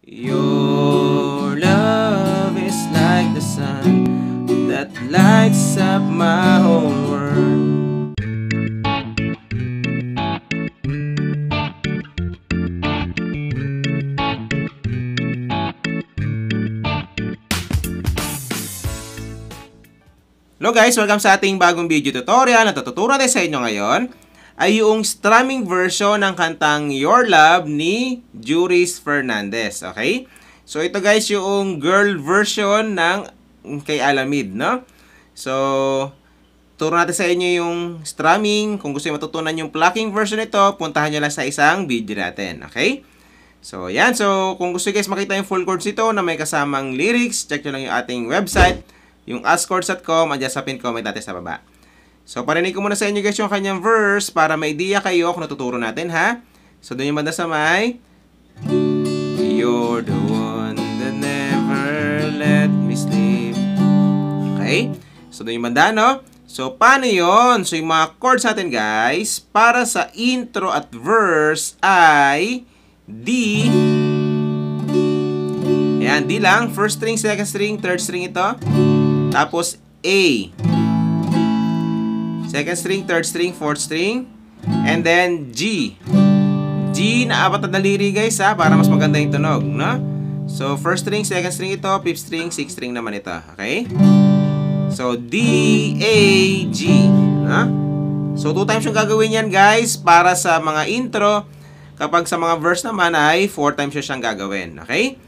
Your love is like the sun that lights up my whole world. Hello guys! Welcome sa ating bagong video tutorial. Na tututuro natin sa inyo ngayon ay yung strumming version ng kantang Your Love ni Juris Fernandez. Okay? So ito guys yung girl version ng kay Alamid, no? So turo natin sa inyo yung strumming. Kung gusto niyo matutunan yung plucking version nito, puntahan niyo lang sa isang video natin. Okay? So yan. So kung gusto guys makita yung full chords nito na may kasamang lyrics, check nyo lang yung ating website, yung askchords.com, andyan sa pin comment natin sa baba. So, parinig ko muna sa inyo guys yung kanyang verse para may idea kayo kung natuturo natin, ha? So, doon yung banda sa may You're the one that never let me sleep. Okay? So, doon yung banda, no? So, paano yun? So, yung mga chords natin guys, para sa intro at verse ay D. Ayan, D lang. First string, second string, third string ito. Tapos A. Second string, third string, fourth string. And then G. G na apat na daliri guys, ha, para mas maganda yung tunog, no? So first string, second string ito, fifth string, sixth string naman ito. Okay? So D, A, G, no? So 2 times yung gagawin yan guys para sa mga intro. Kapag sa mga verse naman ay 4 times siyang gagawin. Okay?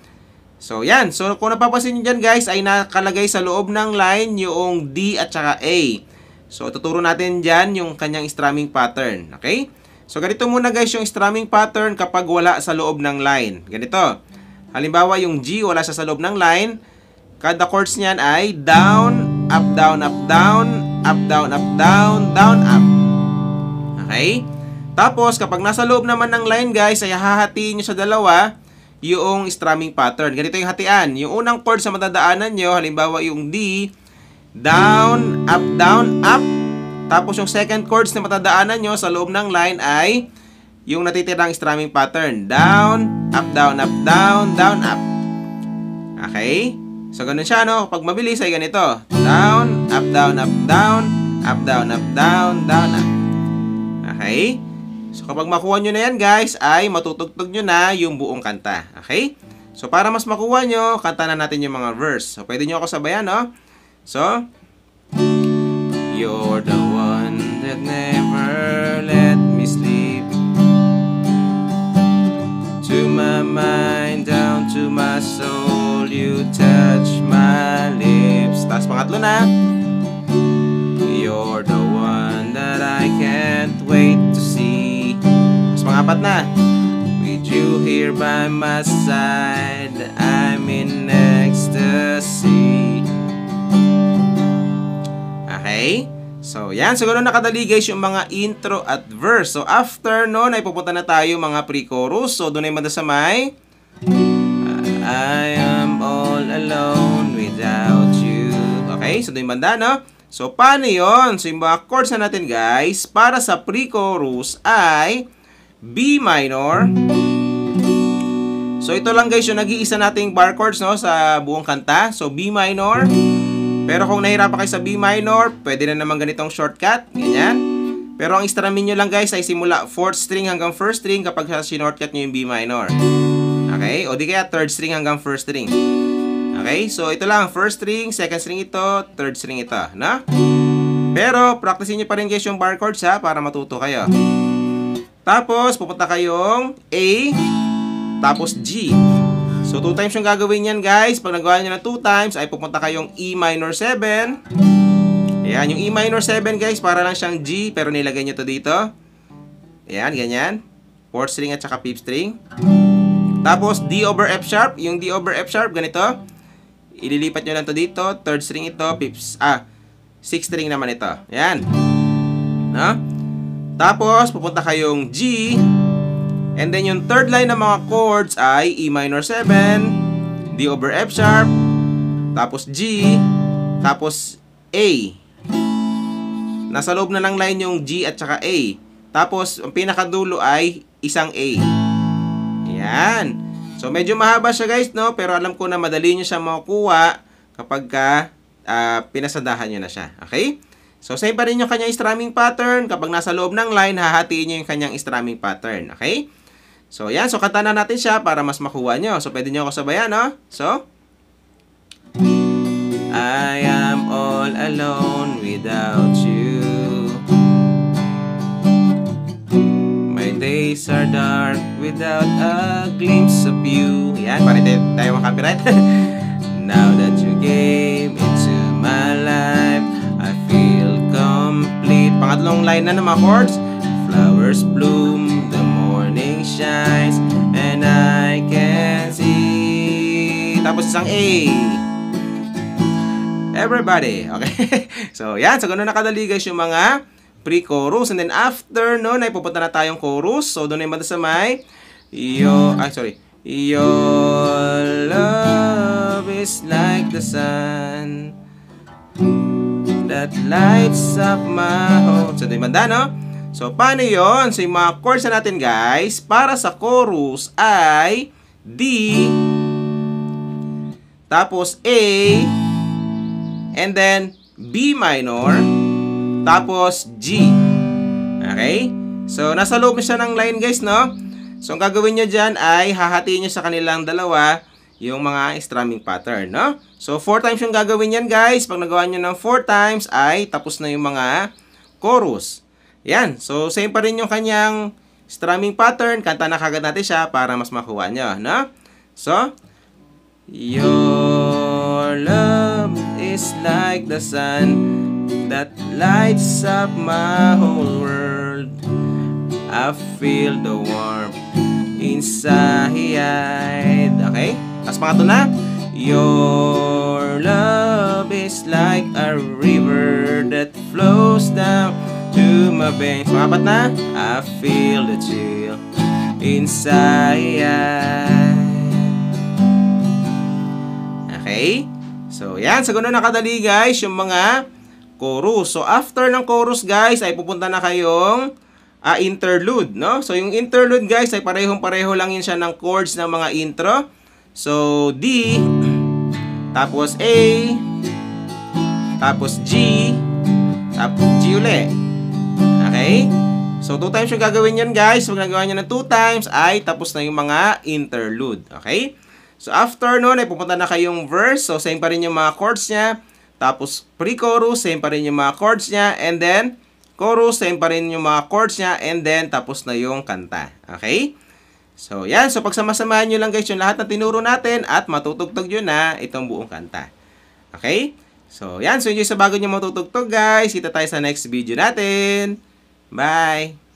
So, yan. So, kung napapansin nyo dyan, guys, ay nakalagay sa loob ng line yung D at saka A. So, tuturo natin dyan yung kanyang strumming pattern. Okay? So, ganito muna, guys, yung strumming pattern kapag wala sa loob ng line. Ganito. Halimbawa, yung G, wala sa loob ng line. Kada chords niyan ay down, up, down, up, down, up, down, up, down, down, up. Okay? Tapos, kapag nasa loob naman ng line, guys, ay hahatiin nyo sa dalawa yung strumming pattern. Ganito yung hatian. Yung unang chord sa matadaanan nyo, halimbawa yung D, down, up, down, up. Tapos yung second chords na matadaanan nyo sa loob ng line ay yung natitirang strumming pattern. Down, up, down, up, down, down, up. Okay? So, ganun siya, no? Pag mabilis ay ganito. Down, up, down, up, down, up, down, up, down, down, up. Okay? So, kapag makuha nyo na yan, guys, ay matutugtog nyo na yung buong kanta. Okay? So, para mas makuha nyo, kanta na natin yung mga verse. So, pwede nyo ako sabayan, no? So, You're the one that never let me sleep. To my mind, down to my soul, you touch my lips. Tapos pangatlo na. You're the one that I can't wait to see. Pangapat na. With you here by my side, I'm in ecstasy. Okay? So, yan. So, ganoon nakadali guys yung mga intro at verse. So, after nun, ay pupunta na tayo mga pre-chorus. So, doon ay manda sa may I am all alone without you. Okay? So, doon yung banda, no? So, paano yun? So, yung mga chords na natin guys, para sa pre-chorus ay B minor. So, ito lang guys yung nag-iisa nating bar chords, no, sa buong kanta. So, B minor. Pero kung nahirapan kayo sa B minor, pwede na naman ganitong shortcut. Ganyan. Pero ang strumming nyo lang guys ay simula 4th string hanggang 1st string kapag shortcut nyo yung B minor. Okay? O di kaya 3rd string hanggang 1st string. Okay? So, ito lang. 1st string, 2nd string ito, 3rd string ito. No? Pero, practicein nyo pa rin guys yung bar chords, ha, para matuto kayo. Tapos, pupunta kayong A, tapos G. So, 2 times yung gagawin yan, guys. Pag nagawa nyo na 2 times, ay pupunta kayong E minor 7. Ayan, yung E minor 7, guys, para lang siyang G, pero nilagay nyo to dito. Ayan, ganyan. 4th string at saka 5th string. Tapos, D over F sharp. Yung D over F sharp, ganito. Ililipat nyo lang to dito. 3rd string ito, 6th string naman ito. Ayan. No? Tapos, pupunta kayong G. And then, yung third line ng mga chords ay E minor 7, D over F sharp, tapos G, tapos A. Nasa loob na ng line yung G at saka A. Tapos, ang pinakadulo ay isang A. Yan. So, medyo mahaba siya guys, no? Pero alam ko na madali nyo siya makukuha kapag pinasadahan nyo na siya. Okay? So, same pa rin yung kanyang strumming pattern. Kapag nasa loob ng line, hahatiin nyo yung kanyang strumming pattern. Okay? So, yan. So, kanta na natin siya para mas makuha nyo. So, pwede nyo ako sabayan, no? So, I am all alone without you. My days are dark without a glimpse of you. Yan, pare tayo makapiright. Now that you came into my life, I feel complete. Pangatlong line na ng mga chords. Flowers bloom, the morning shines, and I can see. Tapos isang A. Everybody. Okay. So, yan. So, ganun nakadali guys yung mga pre-chorus. And then, after nun, ay pupunta na tayong chorus. So, doon ay mata sa may Your love is like the sun that lights up my heart. So, doon banda, no? So, paano yun? So, yung mga chords na natin, guys, para sa chorus ay D, tapos A, and then B minor, tapos G. Okay? So, nasa loob siya ng line guys, no? So, ang gagawin nyo dyan ay hahatiin nyo sa kanilang dalawa yung mga strumming pattern, no? So, 4 times yung gagawin yan guys. Pag nagawa nyo ng 4 times ay tapos na yung mga chorus. Yan. So, same pa rin yung kanyang strumming pattern. Kanta na kagad natin siya para mas makuha nyo, no? So, Your love is like the sun that lights up my whole world. I feel the warmth inside. Okay? Tapos pangatlo na. Your love is like a river that flows down to my veins. Pangapat na. I feel the chill inside. Okay? So, yan. Sa ganun nakadali, guys, yung mga chorus. So, after ng chorus, guys, ay pupunta na kayong interlude, no? So, yung interlude, guys, ay parehong-pareho lang yun siya ng chords ng mga intro. So, D, tapos A, tapos G, tapos G uli. Okay? So, 2 times yung gagawin yan, guys. Pag nagawa nyo ng 2 times, ay tapos na yung mga interlude. Okay? So, after nun, ay pupunta na kayong verse. So, same pa rin yung mga chords niya. Tapos, pre-chorus, same pa rin yung mga chords niya. And then, chorus, same pa rin yung mga chords niya. And then, tapos na yung kanta. Okay? So, yan. So, pagsama-samahan nyo lang guys yung lahat na tinuro natin at matutugtog nyo na itong buong kanta. Okay? So, yan. So, enjoy sa bago nyo matutugtog guys. Kita tayo sa next video natin. Bye!